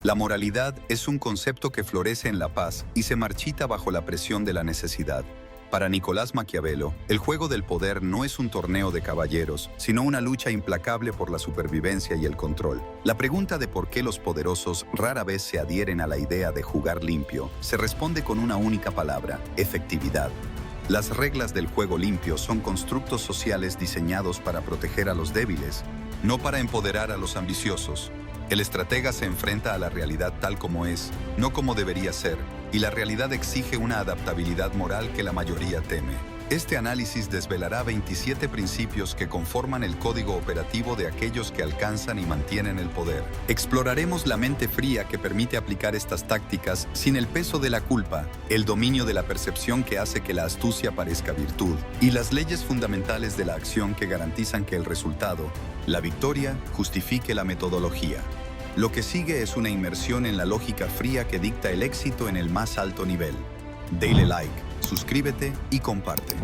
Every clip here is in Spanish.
La moralidad es un concepto que florece en la paz y se marchita bajo la presión de la necesidad. Para Nicolás Maquiavelo, el juego del poder no es un torneo de caballeros, sino una lucha implacable por la supervivencia y el control. La pregunta de por qué los poderosos rara vez se adhieren a la idea de jugar limpio se responde con una única palabra: efectividad. Las reglas del juego limpio son constructos sociales diseñados para proteger a los débiles, no para empoderar a los ambiciosos. El estratega se enfrenta a la realidad tal como es, no como debería ser, y la realidad exige una adaptabilidad moral que la mayoría teme. Este análisis desvelará 27 principios que conforman el código operativo de aquellos que alcanzan y mantienen el poder. Exploraremos la mente fría que permite aplicar estas tácticas sin el peso de la culpa, el dominio de la percepción que hace que la astucia parezca virtud, y las leyes fundamentales de la acción que garantizan que el resultado, la victoria, justifique la metodología. Lo que sigue es una inmersión en la lógica fría que dicta el éxito en el más alto nivel. Dale like, suscríbete y comparte.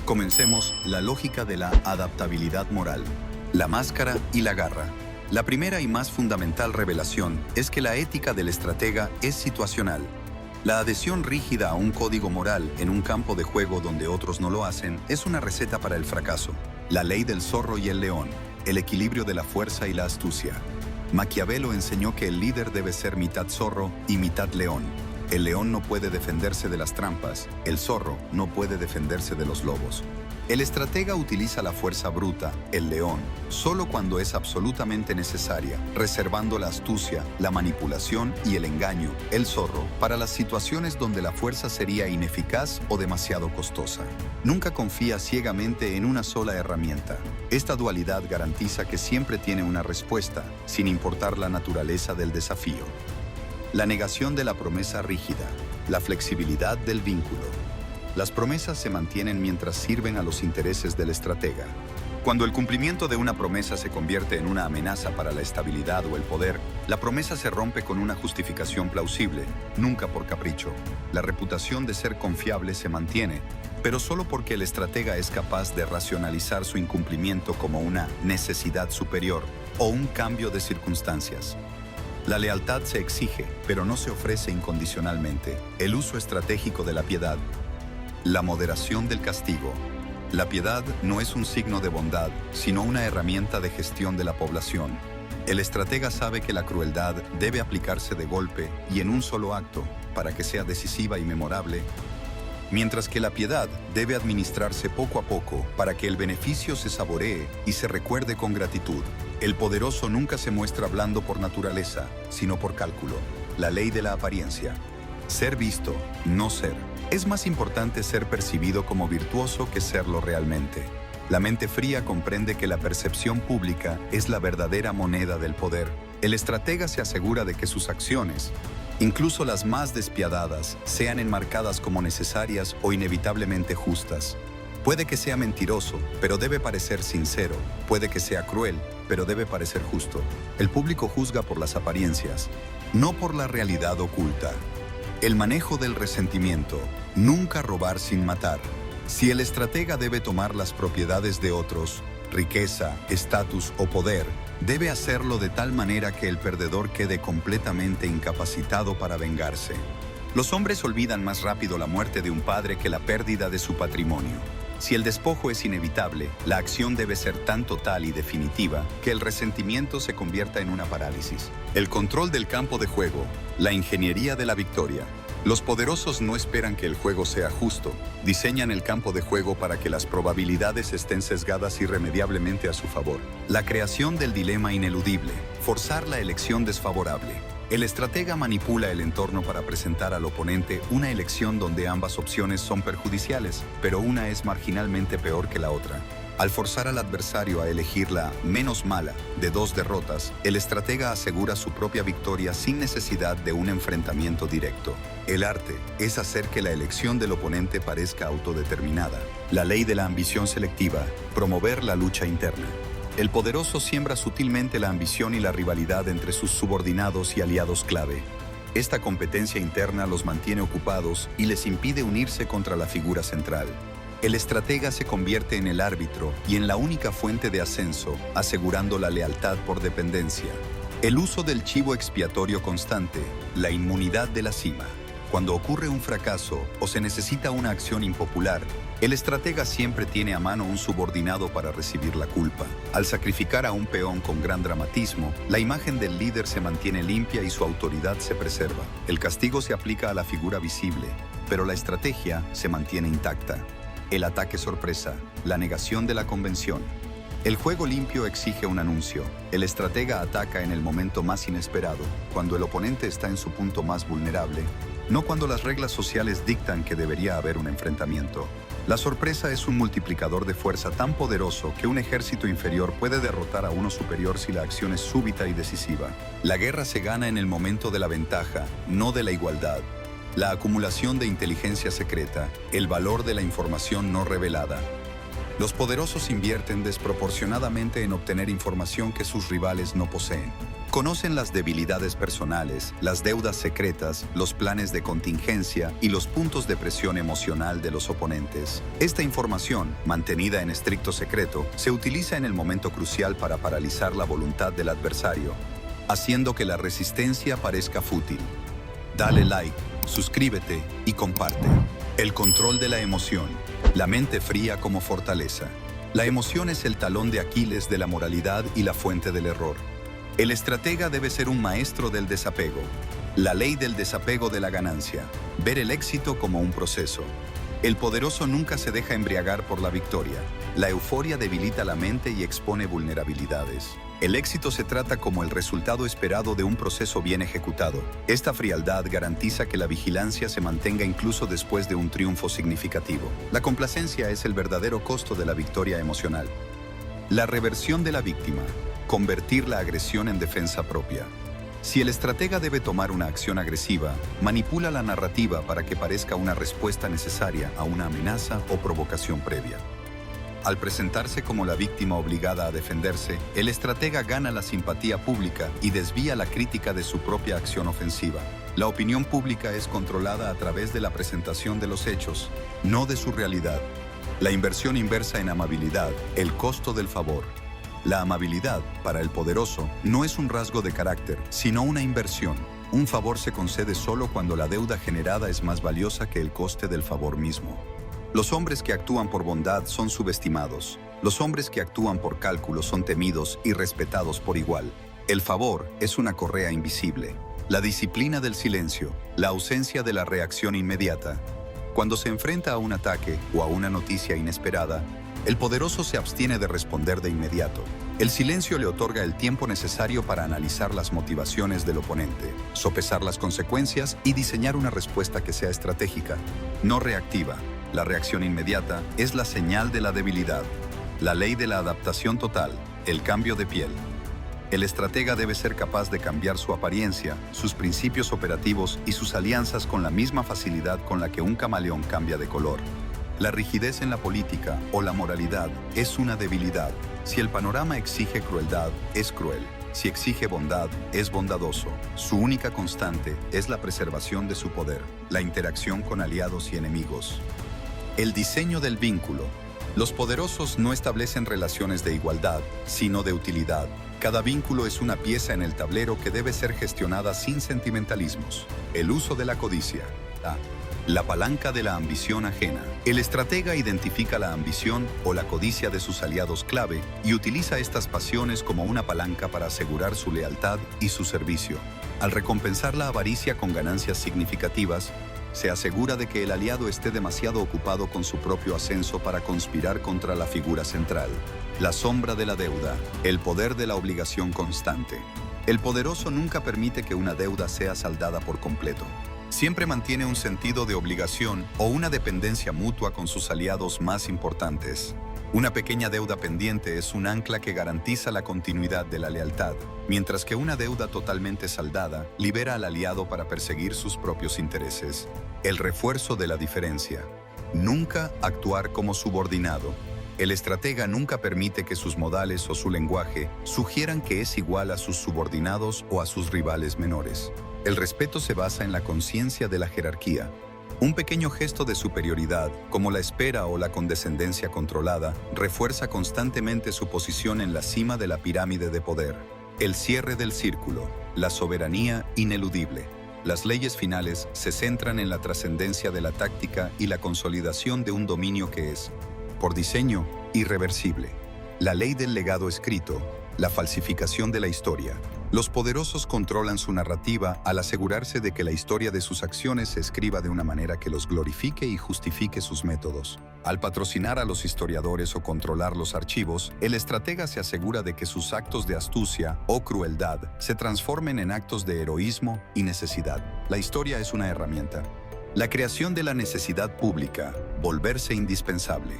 Comencemos la lógica de la adaptabilidad moral. La máscara y la garra. La primera y más fundamental revelación es que la ética del estratega es situacional. La adhesión rígida a un código moral en un campo de juego donde otros no lo hacen es una receta para el fracaso. La ley del zorro y el león. El equilibrio de la fuerza y la astucia. Maquiavelo enseñó que el líder debe ser mitad zorro y mitad león. El león no puede defenderse de las trampas, el zorro no puede defenderse de los lobos. El estratega utiliza la fuerza bruta, el león, solo cuando es absolutamente necesaria, reservando la astucia, la manipulación y el engaño, el zorro, para las situaciones donde la fuerza sería ineficaz o demasiado costosa. Nunca confía ciegamente en una sola herramienta. Esta dualidad garantiza que siempre tiene una respuesta, sin importar la naturaleza del desafío. La negación de la promesa rígida, la flexibilidad del vínculo. Las promesas se mantienen mientras sirven a los intereses del estratega. Cuando el cumplimiento de una promesa se convierte en una amenaza para la estabilidad o el poder, la promesa se rompe con una justificación plausible, nunca por capricho. La reputación de ser confiable se mantiene, pero solo porque el estratega es capaz de racionalizar su incumplimiento como una necesidad superior o un cambio de circunstancias. La lealtad se exige, pero no se ofrece incondicionalmente. El uso estratégico de la piedad. La moderación del castigo. La piedad no es un signo de bondad, sino una herramienta de gestión de la población. El estratega sabe que la crueldad debe aplicarse de golpe y en un solo acto, para que sea decisiva y memorable, mientras que la piedad debe administrarse poco a poco para que el beneficio se saboree y se recuerde con gratitud. El poderoso nunca se muestra blando por naturaleza, sino por cálculo. La ley de la apariencia. Ser visto, no ser. Es más importante ser percibido como virtuoso que serlo realmente. La mente fría comprende que la percepción pública es la verdadera moneda del poder. El estratega se asegura de que sus acciones, incluso las más despiadadas, sean enmarcadas como necesarias o inevitablemente justas. Puede que sea mentiroso, pero debe parecer sincero. Puede que sea cruel, pero debe parecer justo. El público juzga por las apariencias, no por la realidad oculta. El manejo del resentimiento. Nunca robar sin matar. Si el estratega debe tomar las propiedades de otros, riqueza, estatus o poder, debe hacerlo de tal manera que el perdedor quede completamente incapacitado para vengarse. Los hombres olvidan más rápido la muerte de un padre que la pérdida de su patrimonio. Si el despojo es inevitable, la acción debe ser tan total y definitiva que el resentimiento se convierta en una parálisis. El control del campo de juego, la ingeniería de la victoria. Los poderosos no esperan que el juego sea justo, diseñan el campo de juego para que las probabilidades estén sesgadas irremediablemente a su favor. La creación del dilema ineludible, forzar la elección desfavorable. El estratega manipula el entorno para presentar al oponente una elección donde ambas opciones son perjudiciales, pero una es marginalmente peor que la otra. Al forzar al adversario a elegir la menos mala de dos derrotas, el estratega asegura su propia victoria sin necesidad de un enfrentamiento directo. El arte es hacer que la elección del oponente parezca autodeterminada. La ley de la ambición selectiva, promover la lucha interna. El poderoso siembra sutilmente la ambición y la rivalidad entre sus subordinados y aliados clave. Esta competencia interna los mantiene ocupados y les impide unirse contra la figura central. El estratega se convierte en el árbitro y en la única fuente de ascenso, asegurando la lealtad por dependencia. El uso del chivo expiatorio constante, la inmunidad de la cima. Cuando ocurre un fracaso o se necesita una acción impopular, el estratega siempre tiene a mano un subordinado para recibir la culpa. Al sacrificar a un peón con gran dramatismo, la imagen del líder se mantiene limpia y su autoridad se preserva. El castigo se aplica a la figura visible, pero la estrategia se mantiene intacta. El ataque sorpresa, la negación de la convención. El juego limpio exige un anuncio. El estratega ataca en el momento más inesperado, cuando el oponente está en su punto más vulnerable, no cuando las reglas sociales dictan que debería haber un enfrentamiento. La sorpresa es un multiplicador de fuerza tan poderoso que un ejército inferior puede derrotar a uno superior si la acción es súbita y decisiva. La guerra se gana en el momento de la ventaja, no de la igualdad. La acumulación de inteligencia secreta, el valor de la información no revelada. Los poderosos invierten desproporcionadamente en obtener información que sus rivales no poseen. Conocen las debilidades personales, las deudas secretas, los planes de contingencia y los puntos de presión emocional de los oponentes. Esta información, mantenida en estricto secreto, se utiliza en el momento crucial para paralizar la voluntad del adversario, haciendo que la resistencia parezca fútil. Dale like, suscríbete y comparte. El control de la emoción. La mente fría como fortaleza. La emoción es el talón de Aquiles de la moralidad y la fuente del error. El estratega debe ser un maestro del desapego. La ley del desapego de la ganancia. Ver el éxito como un proceso. El poderoso nunca se deja embriagar por la victoria. La euforia debilita la mente y expone vulnerabilidades. El éxito se trata como el resultado esperado de un proceso bien ejecutado. Esta frialdad garantiza que la vigilancia se mantenga incluso después de un triunfo significativo. La complacencia es el verdadero costo de la victoria emocional. La reversión de la víctima. Convertir la agresión en defensa propia. Si el estratega debe tomar una acción agresiva, manipula la narrativa para que parezca una respuesta necesaria a una amenaza o provocación previa. Al presentarse como la víctima obligada a defenderse, el estratega gana la simpatía pública y desvía la crítica de su propia acción ofensiva. La opinión pública es controlada a través de la presentación de los hechos, no de su realidad. La inversión inversa en amabilidad, el costo del favor. La amabilidad, para el poderoso, no es un rasgo de carácter, sino una inversión. Un favor se concede solo cuando la deuda generada es más valiosa que el coste del favor mismo. Los hombres que actúan por bondad son subestimados. Los hombres que actúan por cálculo son temidos y respetados por igual. El favor es una correa invisible. La disciplina del silencio, la ausencia de la reacción inmediata. Cuando se enfrenta a un ataque o a una noticia inesperada, el poderoso se abstiene de responder de inmediato. El silencio le otorga el tiempo necesario para analizar las motivaciones del oponente, sopesar las consecuencias y diseñar una respuesta que sea estratégica, no reactiva. La reacción inmediata es la señal de la debilidad. La ley de la adaptación total, el cambio de piel. El estratega debe ser capaz de cambiar su apariencia, sus principios operativos y sus alianzas con la misma facilidad con la que un camaleón cambia de color. La rigidez en la política o la moralidad es una debilidad. Si el panorama exige crueldad, es cruel. Si exige bondad, es bondadoso. Su única constante es la preservación de su poder, la interacción con aliados y enemigos. El diseño del vínculo. Los poderosos no establecen relaciones de igualdad, sino de utilidad. Cada vínculo es una pieza en el tablero que debe ser gestionada sin sentimentalismos. El uso de la codicia. La palanca de la ambición ajena. El estratega identifica la ambición o la codicia de sus aliados clave y utiliza estas pasiones como una palanca para asegurar su lealtad y su servicio. Al recompensar la avaricia con ganancias significativas, se asegura de que el aliado esté demasiado ocupado con su propio ascenso para conspirar contra la figura central. La sombra de la deuda, el poder de la obligación constante. El poderoso nunca permite que una deuda sea saldada por completo. Siempre mantiene un sentido de obligación o una dependencia mutua con sus aliados más importantes. Una pequeña deuda pendiente es un ancla que garantiza la continuidad de la lealtad, mientras que una deuda totalmente saldada libera al aliado para perseguir sus propios intereses. El refuerzo de la diferencia. Nunca actuar como subordinado. El estratega nunca permite que sus modales o su lenguaje sugieran que es igual a sus subordinados o a sus rivales menores. El respeto se basa en la conciencia de la jerarquía. Un pequeño gesto de superioridad, como la espera o la condescendencia controlada, refuerza constantemente su posición en la cima de la pirámide de poder. El cierre del círculo, la soberanía ineludible. Las leyes finales se centran en la trascendencia de la táctica y la consolidación de un dominio que es, por diseño, irreversible. La ley del legado escrito, la falsificación de la historia. Los poderosos controlan su narrativa al asegurarse de que la historia de sus acciones se escriba de una manera que los glorifique y justifique sus métodos. Al patrocinar a los historiadores o controlar los archivos, el estratega se asegura de que sus actos de astucia o crueldad se transformen en actos de heroísmo y necesidad. La historia es una herramienta. La creación de la necesidad pública, volverse indispensable.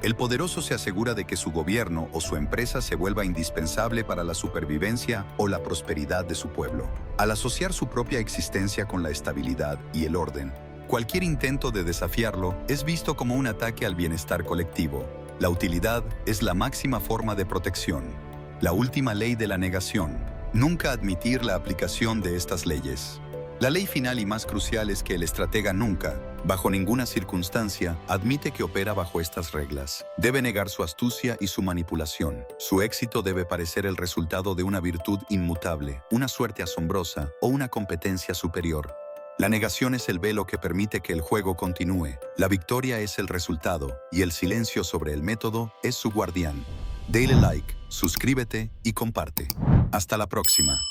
El poderoso se asegura de que su gobierno o su empresa se vuelva indispensable para la supervivencia o la prosperidad de su pueblo. Al asociar su propia existencia con la estabilidad y el orden, cualquier intento de desafiarlo es visto como un ataque al bienestar colectivo. La utilidad es la máxima forma de protección. La última ley de la negación. Nunca admitir la aplicación de estas leyes. La ley final y más crucial es que el estratega nunca, bajo ninguna circunstancia, admite que opera bajo estas reglas. Debe negar su astucia y su manipulación. Su éxito debe parecer el resultado de una virtud inmutable, una suerte asombrosa o una competencia superior. La negación es el velo que permite que el juego continúe. La victoria es el resultado y el silencio sobre el método es su guardián. Dale like, suscríbete y comparte. Hasta la próxima.